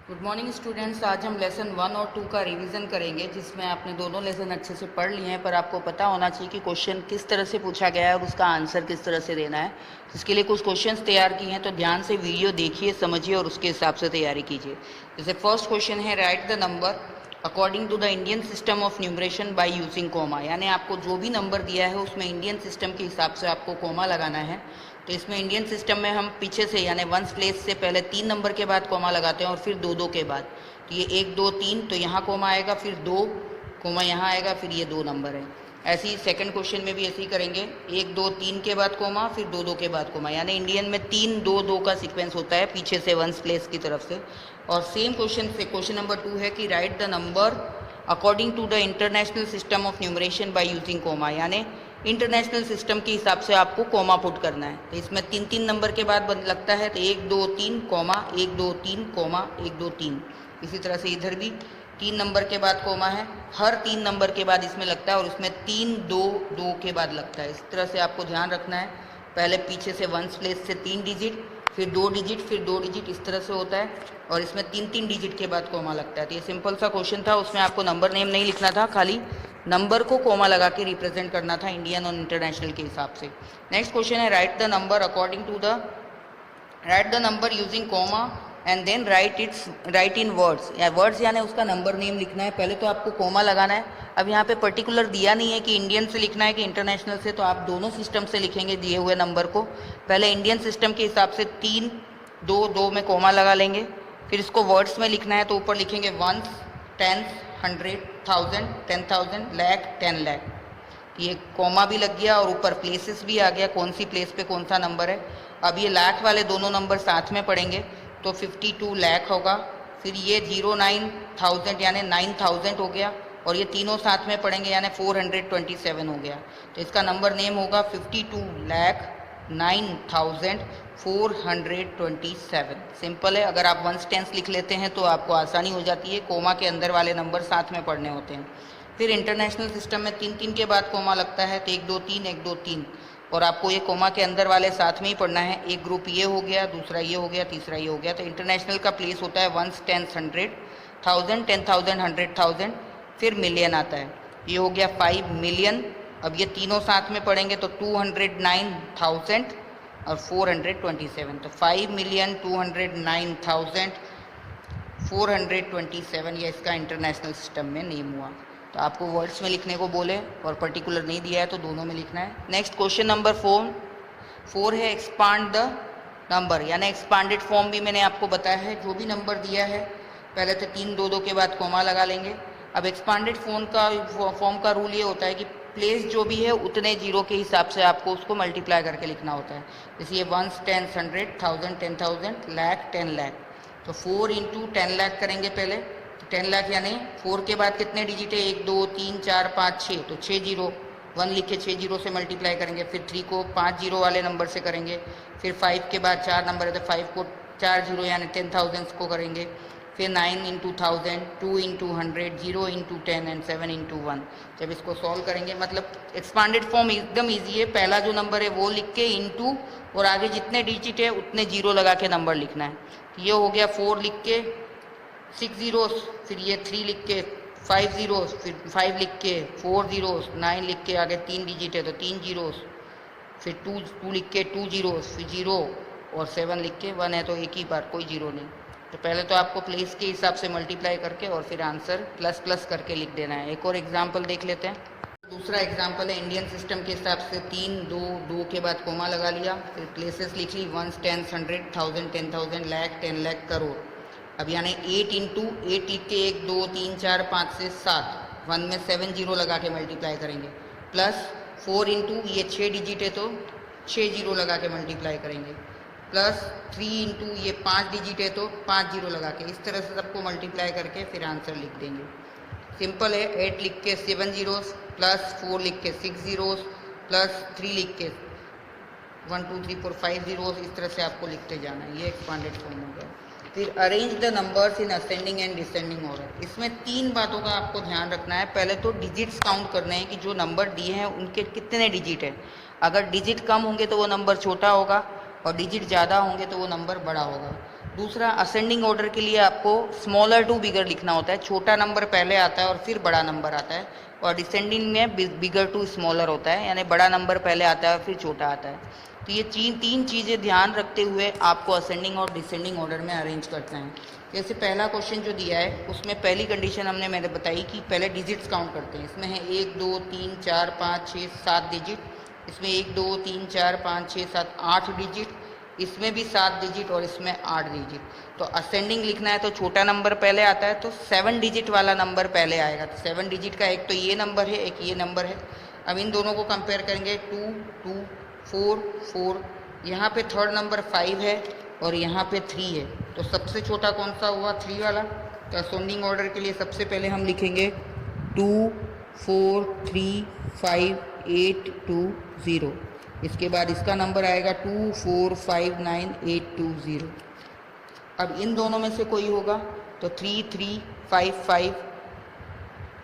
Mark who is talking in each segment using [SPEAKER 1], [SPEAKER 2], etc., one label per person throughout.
[SPEAKER 1] Good morning students. आज हम lesson 1 और 2 का रिवीजन करेंगे, जिसमें आपने दोनों लेसन अच्छे से पढ़ लिए हैं, पर आपको पता होना चाहिए कि क्वेश्चन किस तरह से पूछा गया है और उसका आंसर किस तरह से देना है। इसके लिए कुछ क्वेश्चंस तैयार किए हैं, तो ध्यान से वीडियो देखिए, समझिए और उसके हिसाब से तैयारी कीजिए। जैसे फर्स्ट क्वेश्चन है, write the number according to the Indian system of numeration by using comma. यानी आपको जो भी नंबर दिया है उसमें इंडियन सिस्टम के हिसाब से आपको कोमा लगाना है। तो इसमें इंडियन सिस्टम में हम पीछे से यानी वंस प्लेस से पहले 3 नंबर के बाद कोमा लगाते हैं और फिर 2 के बाद। तो ये 1 2 3, तो यहाँ कोमा आएगा, फिर 2 कोमा यहाँ आएगा, फिर ये 2 नंबर है। ऐसे ही सेकंड क्वेश्चन में भी ऐसे ही करेंगे, 1 2 3 के बाद कोमा, फिर 2 के बाद कोमा। यानी इंडियन में 3 2 2 का सीक्वेंस होता है पीछे से वंस प्लेस की तरफ से। और सेम क्वेश्चन से क्वेश्चन नंबर 2 है कि write the number according to the international system of numeration by using comma. यानी इंटरनेशनल सिस्टम के हिसाब से आपको कोमा पुट करना है। तो इसमें 3 नंबर के बाद लगता है, तो 1 2 3 कोमा 1 2 3 कोमा 1 2 3। इसी तरह से इधर भी 3 नंबर के बाद कोमा है, हर 3 नंबर के बाद इसमें लगता है, और इसमें 3 2 2 के बाद लगता है। इस तरह से आपको ध्यान रखना है। पहले पीछे से वंस प्लेस से 3 डिजिट, फिर 2 डिजिट, फिर 2 डिजिट, इस तरह से होता है। और इसमें 3 डिजिट के बाद कोमा लगता है। तो ये सिंपल सा क्वेश्चन था, उसमें आपको नंबर नेम नहीं लिखना था, खाली नंबर को कोमा लगा के रिप्रेजेंट करना था इंडियन और इंटरनेशनल के हिसाब से। नेक्स्ट क्वेश्चन है, write the number according to the write the number using comma and then write in words. या वर्ड्स यानी उसका नंबर नेम लिखना है। पहले तो आपको कोमा लगाना है। अब यहाँ पे पर्टिकुलर दिया नहीं है कि इंडियन से लिखना है कि इंटरनेशनल से, तो आप दोनों सिस्टम से लिखेंगे दिए हुए नंबर को। पहले इंडियन सिस्टम के हिसाब से 3 2 2 में कोमा लगा लेंगे। फिर इसको वर्ड्स में लिखना है, तो ऊपर लिखेंगे वंस, टेंस, 100, 1000, 10,000, लाख, 10 लाख। ये कोमा भी लग गया और ऊपर प्लेसेस भी आ गया, कौन सी प्लेस पे कौन सा नंबर है। अब ये लाख वाले दोनों नंबर साथ में पढ़ेंगे, तो 52 लाख होगा। फिर ये 09,000 यानी 9,000 हो गया, और ये तीनों साथ में पढ़ेंगे यानी 427 हो गया। तो इसका नंबर नेम होगा 52,09,427। सिंपल है। अगर आप वंस टेंस लिख लेते हैं तो आपको आसानी हो जाती है, कोमा के अंदर वाले नंबर साथ में पढ़ने होते हैं। फिर इंटरनेशनल सिस्टम में 3 के बाद कोमा लगता है, तो 1 2 3 1 2 3, और आपको ये कोमा के अंदर वाले साथ में ही पढ़ना है। एक ग्रुप ये हो गया, दूसरा ये हो गया, तीसरा ये हो गया। तो इंटरनेशनल का प्लेस होता है वंस, टेंस, 100, 1000, 10,000, 100,000, फिर मिलियन आता है। ये हो गया 5 मिलियन। अब ये तीनों साथ में पढ़ेंगे तो 209,000 और 427, तो 5,209,427 ये इसका इंटरनेशनल सिस्टम में नेम हुआ। तो आपको वर्ड्स में लिखने को बोले और पर्टिकुलर नहीं दिया है तो दोनों में लिखना है। नेक्स्ट क्वेश्चन नंबर 4 है, एक्सपांड द नंबर। यानी एक्सपांडेड फॉर्म भी मैंने आपको बताया है। जो भी नंबर दिया है पहले तो 3 2 2 के बाद कोमा लगा लेंगे। अब एक्सपांडेड फॉर्म का रूल ये होता है कि प्लेस जो भी है उतने जीरो के हिसाब से आपको उसको मल्टीप्लाई करके लिखना होता है। जैसे ये वंस, टेंस, 100, 1000, 10,000, लाख, 10 लाख। तो 4 इंटू 10 लाख करेंगे पहले। तो 10 लाख यानी 4 के बाद कितने डिजिट है, 1 2 3 4 5 6, तो 6 जीरो, 1 लिख के 6 जीरो से मल्टीप्लाई करेंगे। फिर 3 को 5 जीरो वाले नंबर से करेंगे। फिर 5 के बाद 4 नंबर है, तो 5 को 4 जीरो यानी 10,000 को करेंगे। फिर 9 into 1000, 2 into 100, 0 into 10 and 7 into 1। जब इसको सॉल्व करेंगे, मतलब एक्सपांडेड फॉर्म एकदम ईजी है। पहला जो नंबर है वो लिख के इंटू, और आगे जितने डिजिट है उतने जीरो लगा के नंबर लिखना है। ये हो गया 4 लिख के 6 जीरोस, फिर ये 3 लिख के 5 जीरोस, फिर 5 लिख के 4 जीरोस, 9 लिख के आगे 3 डिजिट है तो 3 जीरोस, फिर 2 लिख के 2 जीरोस, फिर 0, और 7 लिख के 1 है तो एक ही बार, कोई जीरो नहीं। तो पहले तो आपको प्लेस के हिसाब से मल्टीप्लाई करके और फिर आंसर प्लस प्लस करके लिख देना है। एक और एग्जाम्पल देख लेते हैं। दूसरा एग्जाम्पल है, इंडियन सिस्टम के हिसाब से 3 2 2 के बाद कोमा लगा लिया। फिर प्लेसेस लिख ली, वंस, टेंस, 100, 1000, 10,000, लाख, 10 लाख, करोड़। अब यानी 8 इंटू 8 लिख के 1 2 3 4 5 से 7, 1 में 7 जीरो लगा के मल्टीप्लाई करेंगे। प्लस 4 इंटू ये 6 डिजिट है तो 6 जीरो लगा के मल्टीप्लाई करेंगे। प्लस 3 इंटू ये 5 डिजिट है तो 5 जीरो लगा के, इस तरह से सबको मल्टीप्लाई करके फिर आंसर लिख देंगे। सिंपल है। 8 लिख के 7 जीरोस, प्लस 4 लिख के 6 जीरोस, प्लस 3 लिख के 1 2 3 4 5 जीरोस। इस तरह से आपको लिखते जाना है। ये एक्सपांडेड फॉर्म हो गया। फिर arrange the numbers in ascending and descending order. इसमें 3 बातों का आपको ध्यान रखना है। पहले तो डिजिट्स काउंट करने हैं कि जो नंबर दिए हैं उनके कितने डिजिट है। अगर डिजिट कम होंगे तो वो नंबर छोटा होगा, और डिजिट ज़्यादा होंगे तो वो नंबर बड़ा होगा। दूसरा, असेंडिंग ऑर्डर के लिए आपको स्मॉलर टू बिगर लिखना होता है, छोटा नंबर पहले आता है और फिर बड़ा नंबर आता है, और डिसेंडिंग में बिगर टू स्मॉलर होता है, यानी बड़ा नंबर पहले आता है और फिर छोटा आता है। तो ये तीन चीज़ें ध्यान रखते हुए आपको असेंडिंग और डिसेंडिंग ऑर्डर में अरेंज करना है। जैसे पहला क्वेश्चन जो दिया है उसमें पहली कंडीशन मैंने बताई कि पहले डिजिट्स काउंट करते हैं। इसमें है 1 2 3 4 5 6 7 डिजिट, इसमें 1 2 3 4 5 6 7 8 डिजिट, इसमें भी 7 डिजिट और इसमें 8 डिजिट। तो असेंडिंग लिखना है तो छोटा नंबर पहले आता है, तो 7 डिजिट वाला नंबर पहले आएगा। तो 7 डिजिट का एक तो ये नंबर है, एक ये नंबर है। अब इन दोनों को कंपेयर करेंगे, 2 2 4 4, यहाँ पे थर्ड नंबर 5 है और यहाँ पे 3 है, तो सबसे छोटा कौन सा हुआ? 3 वाला। तो असेंडिंग ऑर्डर के लिए सबसे पहले हम लिखेंगे 2 4 3 5 8 2 0। इसके बाद इसका नंबर आएगा 2 4 5 9 8 2 0। अब इन दोनों में से कोई होगा तो 3 3 5 5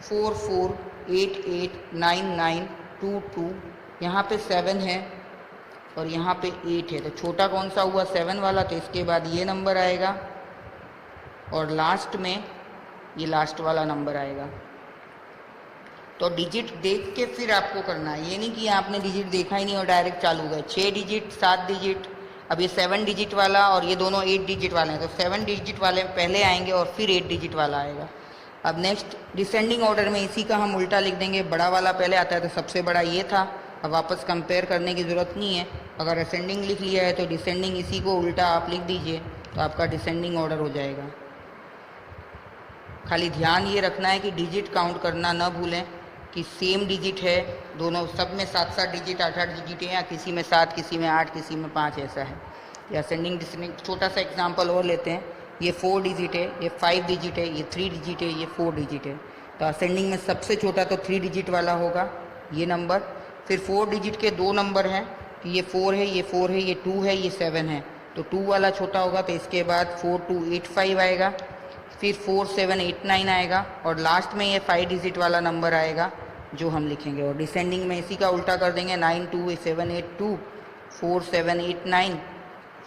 [SPEAKER 1] 4 4 8 8 9 9 2 2, यहाँ पे 7 है और यहाँ पे 8 है, तो छोटा कौन सा हुआ? 7 वाला। तो इसके बाद ये नंबर आएगा और लास्ट में ये लास्ट वाला नंबर आएगा। तो डिजिट देख के फिर आपको करना है, ये नहीं कि आपने डिजिट देखा ही नहीं और डायरेक्ट चालू गए। 6 डिजिट 7 डिजिट, अब ये 7 डिजिट वाला और ये दोनों 8 डिजिट वाले हैं, तो 7 डिजिट वाले पहले आएंगे और फिर 8 डिजिट वाला आएगा। अब नेक्स्ट डिसेंडिंग ऑर्डर में इसी का हम उल्टा लिख देंगे, बड़ा वाला पहले आता है तो सबसे बड़ा ये था। अब वापस कंपेयर करने की ज़रूरत नहीं है, अगर असेंडिंग लिख लिया है तो डिसेंडिंग इसी को उल्टा आप लिख दीजिए तो आपका डिसेंडिंग ऑर्डर हो जाएगा। खाली ध्यान ये रखना है कि डिजिट काउंट करना ना भूलें कि सेम डिजिट है, दोनों सब में 7-7 डिजिट 8-8 डिजिट है, या किसी में 7 किसी में 8 किसी में 5 ऐसा है। या असेंडिंग डिसेंडिंग छोटा सा एग्जांपल और लेते हैं, ये 4 डिजिट है, ये 5 डिजिट है, ये 3 डिजिट है, ये 4 डिजिट है। तो असेंडिंग में सबसे छोटा तो 3 डिजिट वाला होगा ये नंबर, फिर 4 डिजिट के 2 नंबर हैं, तो ये 4 है, ये 4 है, ये 2 है, ये 7 है, तो 2 वाला छोटा होगा। तो इसके बाद 4 2 8 5 आएगा, फिर 4 7 8 9 आएगा और लास्ट में ये 5 डिजिट वाला नंबर आएगा जो हम लिखेंगे। और डिसेंडिंग में इसी का उल्टा कर देंगे, 9 2 7 8 2, 4 7 8 9,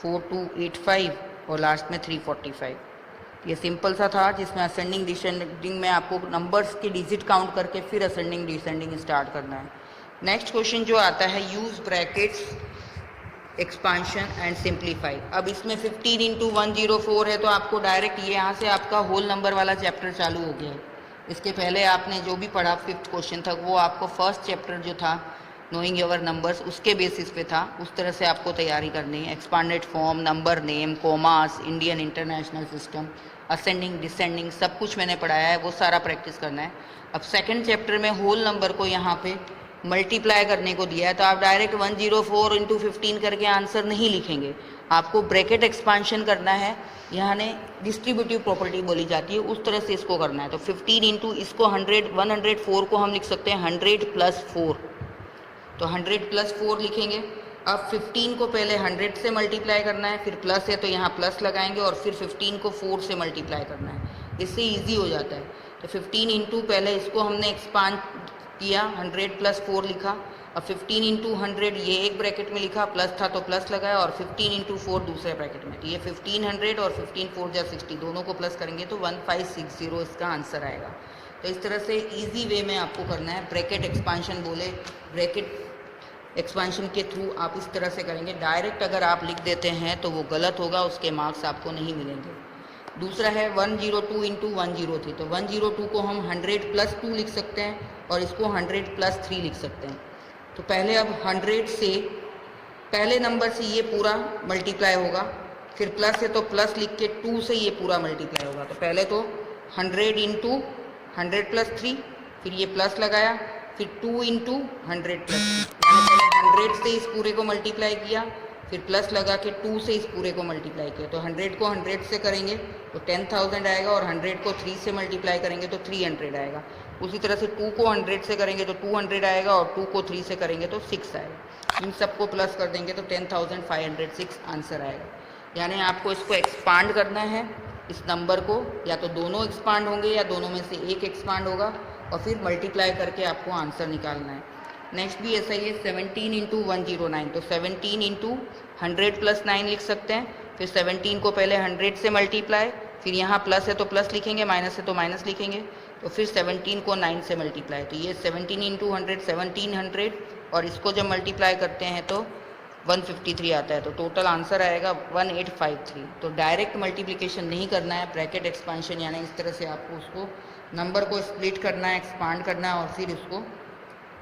[SPEAKER 1] 4 2 8 5 और लास्ट में 345। ये सिंपल सा था जिसमें असेंडिंग डिसेंडिंग में आपको नंबर्स के डिजिट काउंट करके फिर असेंडिंग डिसेंडिंग स्टार्ट करना है। नेक्स्ट क्वेश्चन जो आता है, use brackets expansion and simplify. अब इसमें 15 × 104 है, तो आपको डायरेक्ट ये यहाँ से आपका होल नंबर वाला चैप्टर चालू हो गया है। इसके पहले आपने जो भी पढ़ा 5th क्वेश्चन था वो आपको फर्स्ट चैप्टर जो था नोइंग योर नंबर्स उसके बेसिस पे था, उस तरह से आपको तैयारी करनी है। Expanded form, number name, commas, Indian international system, ascending descending सब कुछ मैंने पढ़ाया है, वो सारा प्रैक्टिस करना है। अब सेकंड चैप्टर में होल नंबर को यहाँ पे मल्टीप्लाई करने को दिया है, तो आप डायरेक्ट 104 × 15 करके आंसर नहीं लिखेंगे, आपको ब्रैकेट एक्सपांशन करना है, यानी डिस्ट्रीब्यूटिव प्रॉपर्टी बोली जाती है, उस तरह से इसको करना है। तो 15 इंटू इसको 104 को हम लिख सकते हैं 100 + 4, तो 100 + 4 लिखेंगे। अब 15 को पहले 100 से मल्टीप्लाई करना है, फिर प्लस है तो यहाँ प्लस लगाएंगे और फिर 15 को 4 से मल्टीप्लाई करना है, इससे ईजी हो जाता है। तो 15 इंटू पहले इसको हमने एक्सपांड किया, 100 + 4 लिखा। अब 15 इंटू 100 ये एक ब्रैकेट में लिखा, प्लस था तो प्लस लगाया, और 15 इंटू 4 दूसरे ब्रैकेट में, तो ये 1500 और 15 4 जा 60, दोनों को प्लस करेंगे तो 1560 इसका आंसर आएगा। तो इस तरह से इजी वे में आपको करना है। ब्रैकेट एक्सपांशन बोले, ब्रैकेट एक्सपांशन के थ्रू आप इस तरह से करेंगे। डायरेक्ट अगर आप लिख देते हैं तो वो गलत होगा, उसके मार्क्स आपको नहीं मिलेंगे। दूसरा है 102 × 103, तो 102 को हम 100 + 2 लिख सकते हैं और इसको 100 + 3 लिख सकते हैं। तो पहले अब 100 से पहले नंबर से ये पूरा मल्टीप्लाई होगा, फिर प्लस है तो प्लस लिख के 2 से ये पूरा मल्टीप्लाई होगा। तो पहले तो 100 × 100 + 3, फिर ये प्लस लगाया, फिर 2 × 100 + 3, यानी पहले 100 से इस पूरे को मल्टीप्लाई किया, फिर प्लस लगा के 2 से इस पूरे को मल्टीप्लाई किया। तो 100 को 100 से करेंगे तो 10,000 आएगा, और 100 को 3 से मल्टीप्लाई करेंगे तो 300 आएगा। उसी तरह से 2 को 100 से करेंगे तो 200 आएगा, और 2 को 3 से करेंगे तो 6 आएगा। इन सबको प्लस कर देंगे तो 10,506 आंसर आएगा। यानी आपको इसको एक्सपांड करना है, इस नंबर को, या तो दोनों एक्सपांड होंगे या दोनों में से एक एक्सपांड होगा, और फिर मल्टीप्लाई करके आपको आंसर निकालना है। नेक्स्ट भी ऐसा ही है, 17 × 109, तो 17 × 100 + 9 लिख सकते हैं, फिर 17 को पहले 100 से मल्टीप्लाई, फिर यहाँ प्लस है तो प्लस लिखेंगे, माइनस है तो माइनस लिखेंगे, तो फिर 17 को 9 से मल्टीप्लाई, तो ये 17 इंटू 100 1700, और इसको जब मल्टीप्लाई करते हैं तो 153 आता है, तो टोटल आंसर आएगा 1853। तो डायरेक्ट मल्टीप्लिकेशन नहीं करना है, ब्रैकेट एक्सपांशन यानी इस तरह से आपको उसको नंबर को स्प्लिट करना है, एक्सपांड करना है और फिर उसको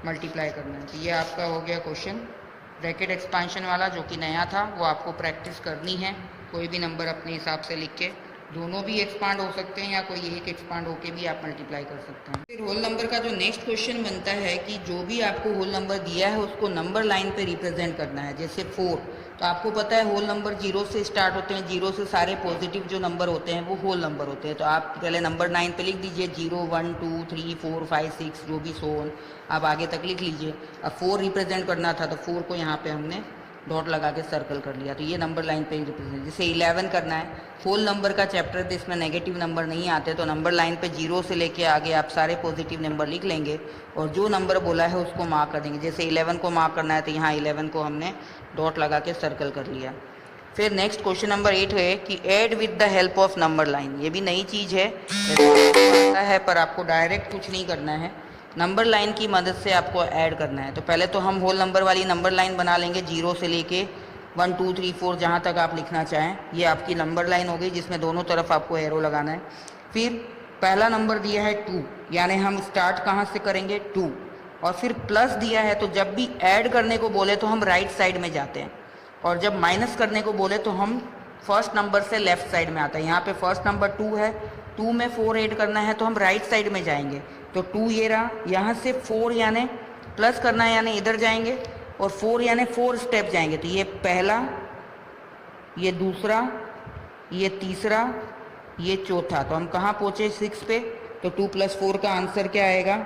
[SPEAKER 1] मल्टीप्लाई करना है। तो ये आपका हो गया क्वेश्चन ब्रैकेट एक्सपांशन वाला, जो कि नया था, वो आपको प्रैक्टिस करनी है। कोई भी नंबर अपने हिसाब से लिख के, दोनों भी एक्सपांड हो सकते हैं या कोई एक एक्सपांड होके भी आप मल्टीप्लाई कर सकते हैं। फिर होल नंबर का जो नेक्स्ट क्वेश्चन बनता है कि जो भी आपको होल नंबर दिया है उसको नंबर लाइन पे रिप्रेजेंट करना है। जैसे 4, तो आपको पता है होल नंबर 0 से स्टार्ट होते हैं, 0 से सारे पॉजिटिव जो नंबर होते हैं वो होल नंबर होते हैं। तो आप पहले नंबर 9 पे लिख दीजिए 0 1 2 3 4 5 6, जो भी सो ऑन आप आगे तक लिख लीजिए। अब 4 रिप्रेजेंट करना था तो 4 को यहाँ पे हमने डॉट लगा के सर्कल कर लिया, तो ये नंबर लाइन पे रिप्रेजेंट। जैसे 11 करना है, होल नंबर का चैप्टर है तो इसमें नेगेटिव नंबर नहीं आते, तो नंबर लाइन पे 0 से लेके आगे आप सारे पॉजिटिव नंबर लिख लेंगे और जो नंबर बोला है उसको मार्क कर देंगे। जैसे 11 को मार्क करना है तो यहाँ 11 को हमने डॉट लगा के सर्कल कर लिया। फिर नेक्स्ट क्वेश्चन नंबर 8 है कि add with the help of number line. ये भी नई चीज़ है पर आपको डायरेक्ट कुछ नहीं करना है, नंबर लाइन की मदद से आपको ऐड करना है। तो पहले तो हम होल नंबर वाली नंबर लाइन बना लेंगे 0 से लेके 1 2 3 4 जहाँ तक आप लिखना चाहें। ये आपकी नंबर लाइन हो गई जिसमें दोनों तरफ आपको एरो लगाना है। फिर पहला नंबर दिया है 2, यानी हम स्टार्ट कहाँ से करेंगे 2, और फिर प्लस दिया है तो जब भी ऐड करने को बोले तो हम राइट साइड में जाते हैं, और जब माइनस करने को बोले तो हम फर्स्ट नंबर से लेफ्ट साइड में आता है। यहाँ पे फर्स्ट नंबर 2 है, 2 में 4 ऐड करना है तो हम राइट साइड में जाएंगे, तो 2 ये रहा, यहाँ से 4 यानी प्लस करना है यानी इधर जाएंगे, और 4 यानी 4 स्टेप जाएंगे। तो ये पहला, ये दूसरा, ये तीसरा, ये चौथा, तो हम कहाँ पहुँचे 6 पे, तो 2 + 4 का आंसर क्या आएगा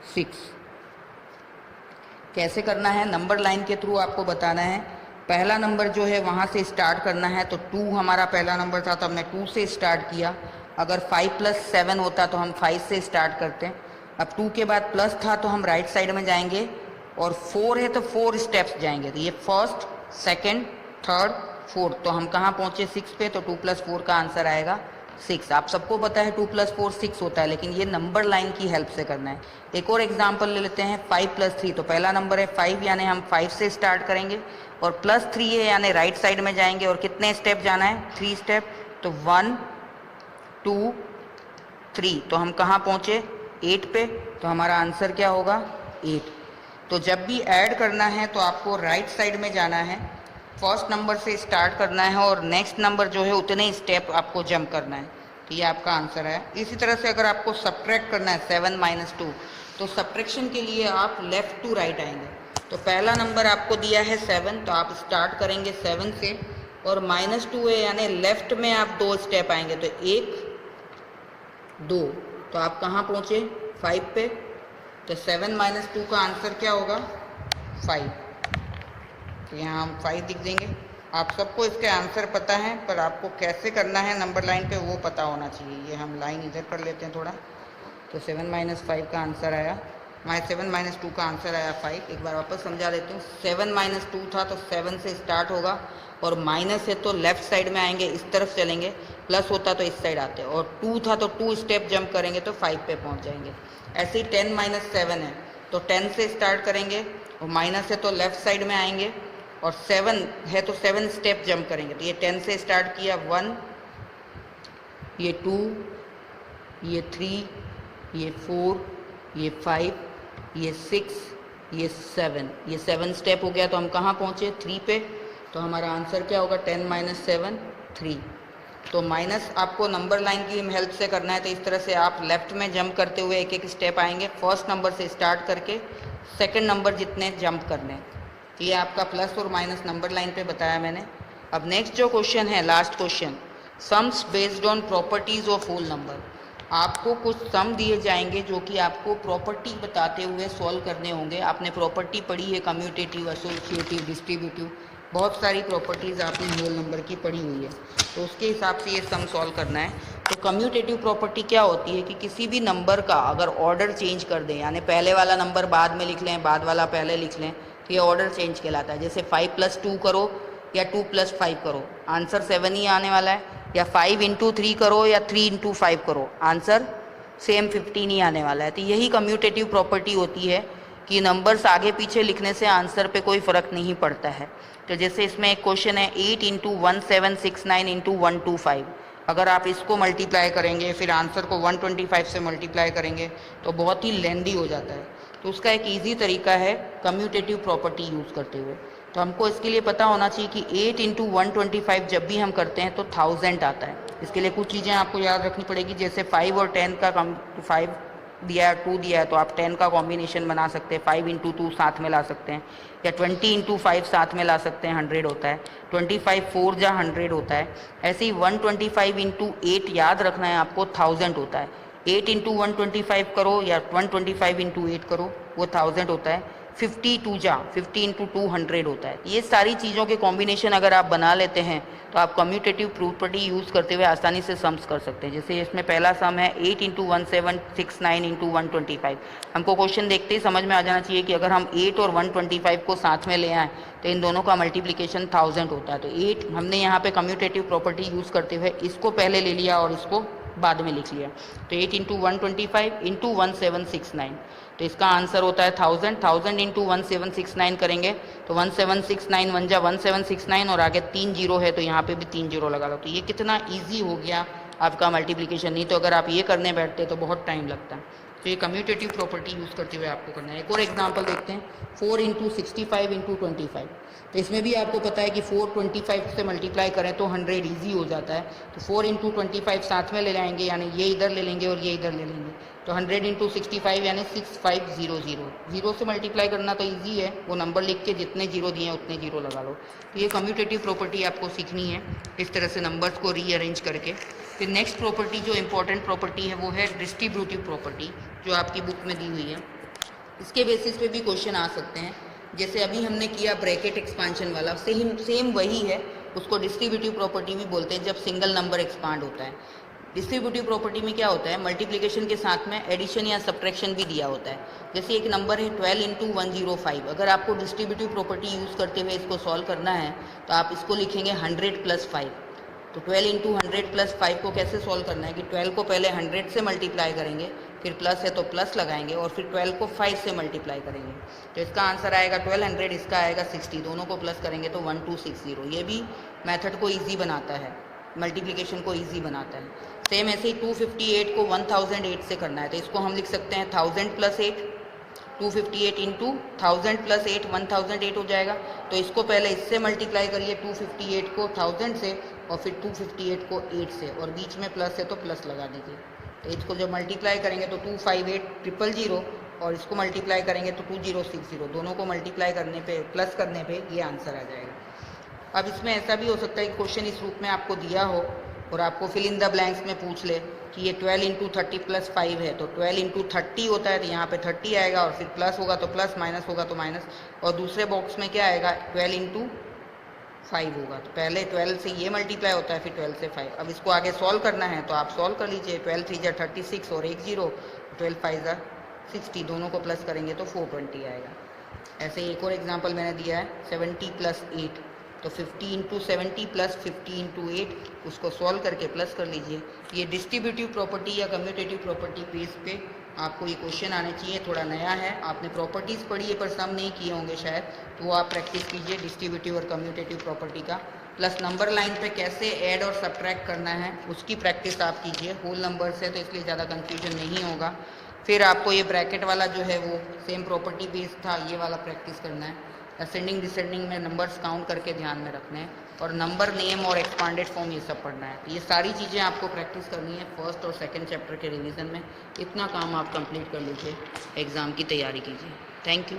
[SPEAKER 1] 6। कैसे करना है, नंबर लाइन के थ्रू आपको बताना है। पहला नंबर जो है वहाँ से स्टार्ट करना है, तो 2 हमारा पहला नंबर था तो हमने 2 से स्टार्ट किया। अगर 5 + 7 होता तो हम 5 से स्टार्ट करते हैं। अब 2 के बाद प्लस था तो हम राइट साइड में जाएंगे, और 4 है तो 4 स्टेप्स जाएंगे, तो ये फर्स्ट, सेकंड, थर्ड, फोर्थ, तो हम कहाँ पहुँचे 6 पे, तो 2 + 4 का आंसर आएगा 6। आप सबको पता है 2 + 4 6 होता है, लेकिन ये नंबर लाइन की हेल्प से करना है। एक और एग्जाम्पल ले लेते हैं, 5 + 3, तो पहला नंबर है 5 यानी हम 5 से स्टार्ट करेंगे, और +3 है यानी राइट साइड में जाएंगे, और कितने स्टेप जाना है 3 स्टेप, तो 1 2 3, तो हम कहाँ पहुँचे 8 पे, तो हमारा आंसर क्या होगा 8। तो जब भी ऐड करना है तो आपको राइट साइड में जाना है, फर्स्ट नंबर से स्टार्ट करना है, और नेक्स्ट नंबर जो है उतने ही स्टेप आपको जंप करना है, तो ये आपका आंसर है। इसी तरह से अगर आपको सब्ट्रैक्ट करना है 7 - 2, तो सब्ट्रैक्शन के लिए आप लेफ़्ट टू राइट आएंगे। तो पहला नंबर आपको दिया है 7, तो आप स्टार्ट करेंगे 7 से, और -2 है यानी लेफ़्ट में आप 2 स्टेप आएंगे, तो 1 2, तो आप कहाँ पहुँचे 5 पे, तो 7 - 2 का आंसर क्या होगा 5। तो यहाँ हम 5 लिख देंगे। आप सबको इसके आंसर पता है, पर आपको कैसे करना है नंबर लाइन पे वो पता होना चाहिए। ये हम लाइन इधर कर लेते हैं थोड़ा, तो 7 - 5 का आंसर आया, 7 - 2 का आंसर आया 5। एक बार वापस समझा देती हूँ, 7 - 2 था तो 7 से स्टार्ट होगा, और माइनस है तो लेफ़्ट साइड में आएंगे, इस तरफ चलेंगे, प्लस होता तो इस साइड आते, और 2 था तो 2 स्टेप जंप करेंगे तो 5 पे पहुँच जाएंगे। ऐसे ही 10 - 7 है तो 10 से स्टार्ट करेंगे, और माइनस है तो लेफ़्ट साइड में आएंगे, और 7 है तो 7 स्टेप जंप करेंगे, तो ये 10 से स्टार्ट किया 1, ये 2, ये 3, ये 4, ये 5, ये 6, ये 7, ये 7 स्टेप हो गया, तो हम कहाँ पहुँचे 3 पे, तो हमारा आंसर क्या होगा 10 - 7 3। तो माइनस आपको नंबर लाइन की हेल्प से करना है, तो इस तरह से आप लेफ़्ट में जंप करते हुए एक एक स्टेप आएंगे, फर्स्ट नंबर से स्टार्ट करके सेकंड नंबर जितने जंप करने। तो ये आपका प्लस और माइनस नंबर लाइन पे बताया मैंने। अब नेक्स्ट जो क्वेश्चन है, last question, sums based on properties of whole number. आपको कुछ सम दिए जाएंगे जो कि आपको प्रॉपर्टी बताते हुए सॉल्व करने होंगे। आपने प्रॉपर्टी पढ़ी है, कम्यूटेटिव, एसोसिएटिव, डिस्ट्रीब्यूटिव, बहुत सारी प्रॉपर्टीज़ आपने होल नंबर की पढ़ी हुई है, तो उसके हिसाब से ये सम सॉल्व करना है। तो कम्यूटेटिव प्रॉपर्टी क्या होती है कि किसी भी नंबर का अगर ऑर्डर चेंज कर दें, यानी पहले वाला नंबर बाद में लिख लें, बाद वाला पहले लिख लें, तो ये ऑर्डर चेंज कहलाता है। जैसे 5 + 2 करो, या 2 + 5 करो, आंसर 7 ही आने वाला है। या 5 × 3 करो या 3 × 5 करो, आंसर सेम 15 ही आने वाला है। तो यही कम्यूटेटिव प्रॉपर्टी होती है कि नंबर्स आगे पीछे लिखने से आंसर पे कोई फ़र्क नहीं पड़ता है। तो जैसे इसमें एक क्वेश्चन है 8 × 1769 × 125, अगर आप इसको मल्टीप्लाई करेंगे फिर आंसर को 125 से मल्टीप्लाई करेंगे तो बहुत ही लेंदी हो जाता है। तो उसका एक इजी तरीका है कम्यूटेटिव प्रॉपर्टी यूज़ करते हुए। तो हमको इसके लिए पता होना चाहिए कि 8 × 125 जब भी हम करते हैं तो 1000 आता है। इसके लिए कुछ चीज़ें आपको याद रखनी पड़ेगी, जैसे 5 और 10 का 5 दिया है, 2 दिया है, तो आप 10 का कॉम्बिनेशन बना सकते हैं, 5 × 2 साथ में ला सकते हैं, या 20 × 5 साथ में ला सकते हैं, 100 होता है, 25 4 जा 100 होता है। ऐसे ही 125 × 8 याद रखना है आपको, 1000 होता है। 8 × 125 करो या 125 × 8 करो, वो 1000 होता है। 50 2 जा 50 × 2 100 होता है। ये सारी चीज़ों के कॉम्बिनेशन अगर आप बना लेते हैं तो आप कम्यूटेटिव प्रॉपर्टी यूज़ करते हुए आसानी से सम्स कर सकते हैं। जैसे इसमें पहला सम है 8 × 1769 × 125। हमको क्वेश्चन देखते ही समझ में आ जाना चाहिए कि अगर हम 8 और 125 को साथ में ले आएँ तो इन दोनों का मल्टीप्लिकेशन 1000 होता है। तो 8 हमने यहाँ पे कम्यूटेटिव प्रॉपर्टी यूज़ करते हुए इसको पहले ले लिया और इसको बाद में लिख लिया। तो 8 × 125 × 1769, तो इसका आंसर होता है 1000। 1000 × 1769 करेंगे तो 1769 1 जा 1769 और आगे 3 जीरो है तो यहाँ पे भी 3 जीरो लगा लो। तो ये कितना इजी हो गया आपका मल्टीप्लिकेशन। नहीं तो अगर आप ये करने बैठते तो बहुत टाइम लगता है। तो ये कम्यूटेटिव प्रॉपर्टी यूज़ करते हुए आपको करना है। एक और एग्जांपल देखते हैं, 4 × 65 × 25। तो इसमें भी आपको पता है कि 4 25 से मल्टीप्लाई करें तो 100 ईजी हो जाता है। तो 4 × 25 साथ में ले जाएंगे, यानी ये इधर ले लेंगे और ये इधर ले लेंगे, तो 100 × 65 यानी 6500। जीरो से मल्टीप्लाई करना तो ईजी है, वो नंबर लिख के जितने जीरो दिए हैं उतने जीरो लगा लो। तो ये कम्यूटेटिव प्रॉपर्टी आपको सीखनी है, इस तरह से नंबर्स को रीअरेंज करके। फिर नेक्स्ट प्रॉपर्टी जो इंपॉर्टेंट प्रॉपर्टी है वो है डिस्ट्रीब्यूटिव प्रॉपर्टी, जो आपकी बुक में दी हुई है। इसके बेसिस पे भी क्वेश्चन आ सकते हैं। जैसे अभी हमने किया ब्रैकेट एक्सपांशन वाला, सेम वही है, उसको डिस्ट्रीब्यूटिव प्रॉपर्टी भी बोलते हैं जब सिंगल नंबर एक्सपांड होता है। डिस्ट्रीब्यूटिव प्रॉपर्टी में क्या होता है, मल्टीप्लिकेशन के साथ में एडिशन या सब्ट्रैक्शन भी दिया होता है। जैसे एक नंबर है 12 × 105, अगर आपको डिस्ट्रीब्यूटिव प्रॉपर्टी यूज़ करते हुए इसको सॉल्व करना है तो आप इसको लिखेंगे 100 + 5। तो 12 × 100 + 5 को कैसे सॉल्व करना है कि 12 को पहले 100 से मल्टीप्लाई करेंगे, फिर प्लस है तो प्लस लगाएंगे और फिर 12 को 5 से मल्टीप्लाई करेंगे। तो इसका आंसर आएगा 1200, इसका आएगा 60, दोनों को प्लस करेंगे तो 1260। ये भी मेथड को ईजी बनाता है, मल्टीप्लिकेशन को ईजी बनाता है। सेम ऐसे ही 258 को 1008 से करना है, तो इसको हम लिख सकते हैं 1000 + 8, 258 × 1000 + 8 1008 हो जाएगा। तो इसको पहले इससे मल्टीप्लाई करिए 258 को 1000 से और फिर 258 को 8 से, और बीच में प्लस है तो प्लस लगा दीजिए। तो इसको जब मल्टीप्लाई करेंगे तो 258 000 और इसको मल्टीप्लाई करेंगे तो 2060, दोनों को मल्टीप्लाई करने पे प्लस करने पे ये आंसर आ जाएगा। अब इसमें ऐसा भी हो सकता है कि क्वेश्चन इस रूप में आपको दिया हो और आपको फिल इन द ब्लैंक्स में पूछ ले कि ये 12 × 30 + 5 है, तो 12 × 30 होता है तो यहाँ पे 30 आएगा और फिर प्लस होगा तो प्लस, माइनस होगा तो माइनस, और दूसरे बॉक्स में क्या आएगा 12 × 5 होगा। तो पहले 12 से ये मल्टीप्लाई होता है, फिर 12 से 5। अब इसको आगे सॉल्व करना है तो आप सॉल्व कर लीजिए, 12 3 जा 36 और 1 0, 12 5 जा 60, दोनों को प्लस करेंगे तो 420 आएगा। ऐसे ही एक और एग्जांपल मैंने दिया है 70 + 8, तो 50 × 70 + 50 × 8, उसको सॉल्व करके प्लस कर लीजिए। ये डिस्ट्रीब्यूटिव प्रॉपर्टी या कम्यूटेटिव प्रॉपर्टी बेस पे आपको ये क्वेश्चन आने चाहिए। थोड़ा नया है, आपने प्रॉपर्टीज़ पढ़ी है पर सम नहीं किए होंगे शायद, तो वो आप प्रैक्टिस कीजिए डिस्ट्रीब्यूटिव और कम्यूटेटिव प्रॉपर्टी का। प्लस नंबर लाइन पे कैसे ऐड और सब्ट्रैक्ट करना है उसकी प्रैक्टिस आप कीजिए। होल नंबर से तो इसलिए ज़्यादा कन्फ्यूजन नहीं होगा। फिर आपको ये ब्रैकेट वाला जो है वो सेम प्रॉपर्टी बेस्ड था, ये वाला प्रैक्टिस करना है। असेंडिंग डिसेंडिंग में नंबर्स काउंट करके ध्यान में रखने हैं, और नंबर नेम और एक्सपांडेड फॉर्म ये सब पढ़ना है। ये सारी चीज़ें आपको प्रैक्टिस करनी है फर्स्ट और सेकंड चैप्टर के रिवीजन में। इतना काम आप कंप्लीट कर लीजिए, एग्ज़ाम की तैयारी कीजिए। Thank you.